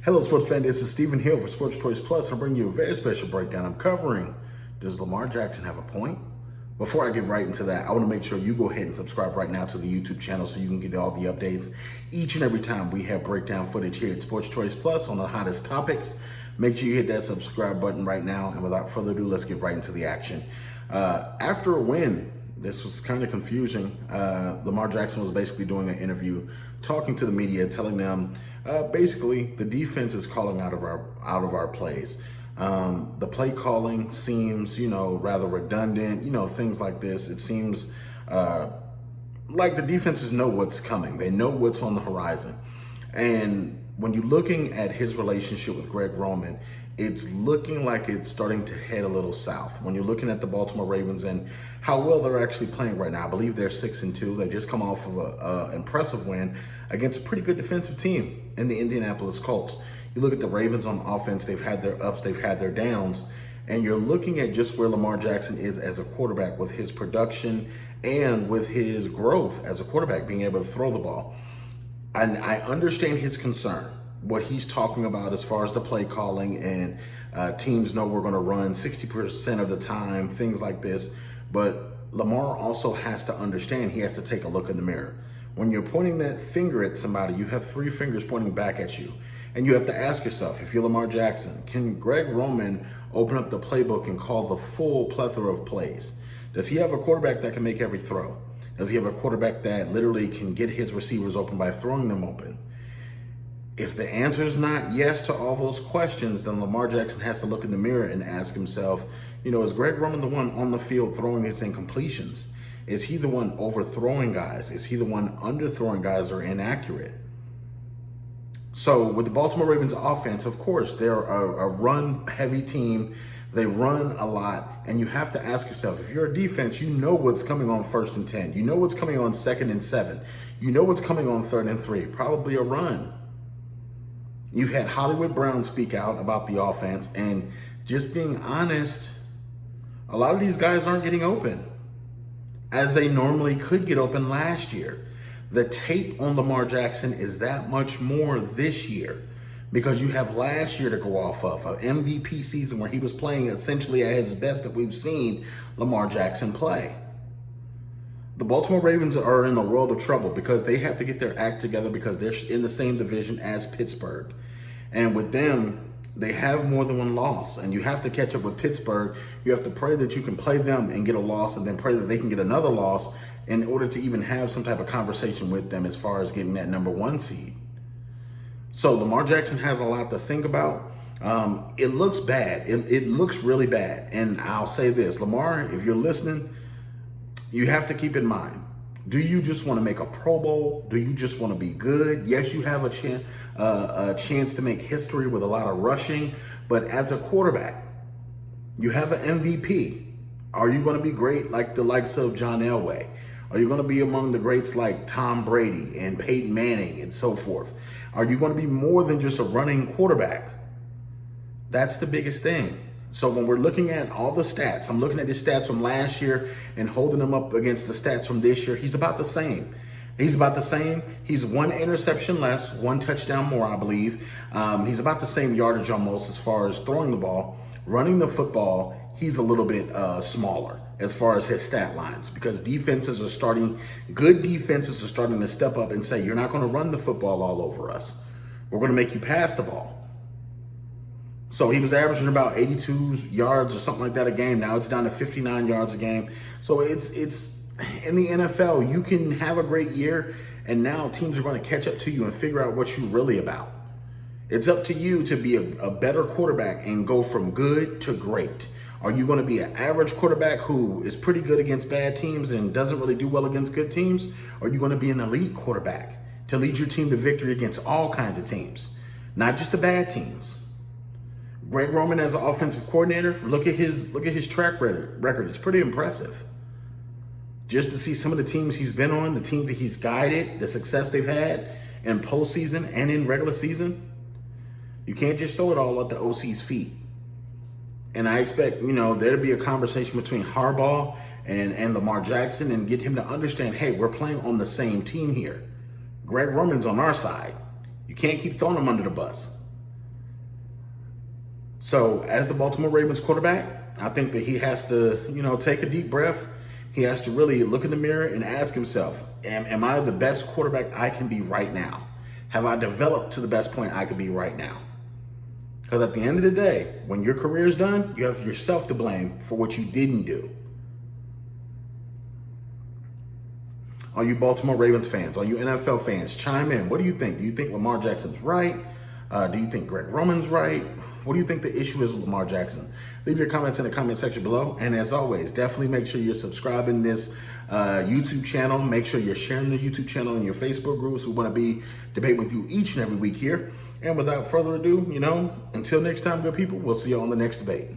Hello, sports fan. This is Stephen Hill for Sports Choice Plus. I'm bringing you a very special breakdown. I'm covering, does Lamar Jackson have a point? Before I get right into that, I want to make sure you go ahead and subscribe right now to the YouTube channel so you can get all the updates each and every time we have breakdown footage here at Sports Choice Plus on the hottest topics. Make sure you hit that subscribe button right now. And without further ado, let's get right into the action. After a win, this was kind of confusing. Lamar Jackson was basically doing an interview, talking to the media, telling them basically the defense is calling out of our plays. The play calling seems, rather redundant, things like this. It seems like the defenses know what's coming. They know what's on the horizon. And when you're looking at his relationship with Greg Roman, it's looking like it's starting to head a little south. When you're looking at the Baltimore Ravens and how well they're actually playing right now, I believe they're 6-2. They just come off of an impressive win against a pretty good defensive team in the Indianapolis Colts. You look at the Ravens on offense, they've had their ups, they've had their downs, and you're looking at just where Lamar Jackson is as a quarterback with his production and with his growth as a quarterback, being able to throw the ball. And I understand his concern, what he's talking about as far as the play calling and teams know we're going to run 60% of the time, things like this. But Lamar also has to understand, he has to take a look in the mirror. When you're pointing that finger at somebody, you have three fingers pointing back at you. And you have to ask yourself, if you're Lamar Jackson, can Greg Roman open up the playbook and call the full plethora of plays? Does he have a quarterback that can make every throw? Does he have a quarterback that literally can get his receivers open by throwing them open? If the answer is not yes to all those questions, then Lamar Jackson has to look in the mirror and ask himself, is Greg Roman the one on the field throwing his incompletions? Is he the one overthrowing guys? Is he the one underthrowing guys or inaccurate? So with the Baltimore Ravens offense, of course, they're a run-heavy team. They run a lot, and you have to ask yourself, if you're a defense, you know what's coming on 1st and 10. You know what's coming on 2nd and 7. You know what's coming on 3rd and 3, probably a run. You've had Hollywood Brown speak out about the offense, and just being honest, a lot of these guys aren't getting open as they normally could get open last year. The tape on Lamar Jackson is that much more this year because you have last year to go off of, an MVP season where he was playing essentially at his best that we've seen Lamar Jackson play. The Baltimore Ravens are in a world of trouble because they have to get their act together because they're in the same division as Pittsburgh. And with them, they have more than one loss, and you have to catch up with Pittsburgh. You have to pray that you can play them and get a loss, and then pray that they can get another loss in order to even have some type of conversation with them as far as getting that number 1 seed. So Lamar Jackson has a lot to think about. It looks bad. It looks really bad. And I'll say this, Lamar, if you're listening, you have to keep in mind, do you just want to make a Pro Bowl? Do you just want to be good? Yes, you have a chance to make history with a lot of rushing, but as a quarterback, you have an MVP. Are you going to be great like the likes of John Elway? Are you going to be among the greats like Tom Brady and Peyton Manning and so forth? Are you going to be more than just a running quarterback? That's the biggest thing. So when we're looking at all the stats, I'm looking at his stats from last year and holding them up against the stats from this year. He's about the same. He's about the same. He's 1 interception less, 1 touchdown more, I believe. He's about the same yardage almost as far as throwing the ball. Running the football, he's a little bit smaller as far as his stat lines because good defenses are starting to step up and say, you're not going to run the football all over us. We're going to make you pass the ball. So he was averaging about 82 yards or something like that a game. Now it's down to 59 yards a game. So it's in the NFL, you can have a great year, and now teams are going to catch up to you and figure out what you're really about. It's up to you to be a better quarterback and go from good to great. Are you going to be an average quarterback who is pretty good against bad teams and doesn't really do well against good teams? Or are you going to be an elite quarterback to lead your team to victory against all kinds of teams, not just the bad teams? Greg Roman as an offensive coordinator, look at his track record. It's pretty impressive. Just to see some of the teams he's been on, the teams that he's guided, the success they've had in postseason and in regular season, you can't just throw it all at the OC's feet. And I expect, there to be a conversation between Harbaugh and Lamar Jackson and get him to understand, hey, we're playing on the same team here. Greg Roman's on our side. You can't keep throwing him under the bus. So as the Baltimore Ravens quarterback, I think that he has to, take a deep breath. He has to really look in the mirror and ask himself, am I the best quarterback I can be right now? Have I developed to the best point I could be right now? Because at the end of the day, when your career is done, you have yourself to blame for what you didn't do. All you Baltimore Ravens fans, all you NFL fans, chime in. What do you think? Do you think Lamar Jackson's right? Do you think Greg Roman's right? What do you think the issue is with Lamar Jackson? Leave your comments in the comment section below. And as always, definitely make sure you're subscribing to this YouTube channel. Make sure you're sharing the YouTube channel and your Facebook groups. We want to be debating with you each and every week here. And without further ado, until next time, good people, we'll see you on the next debate.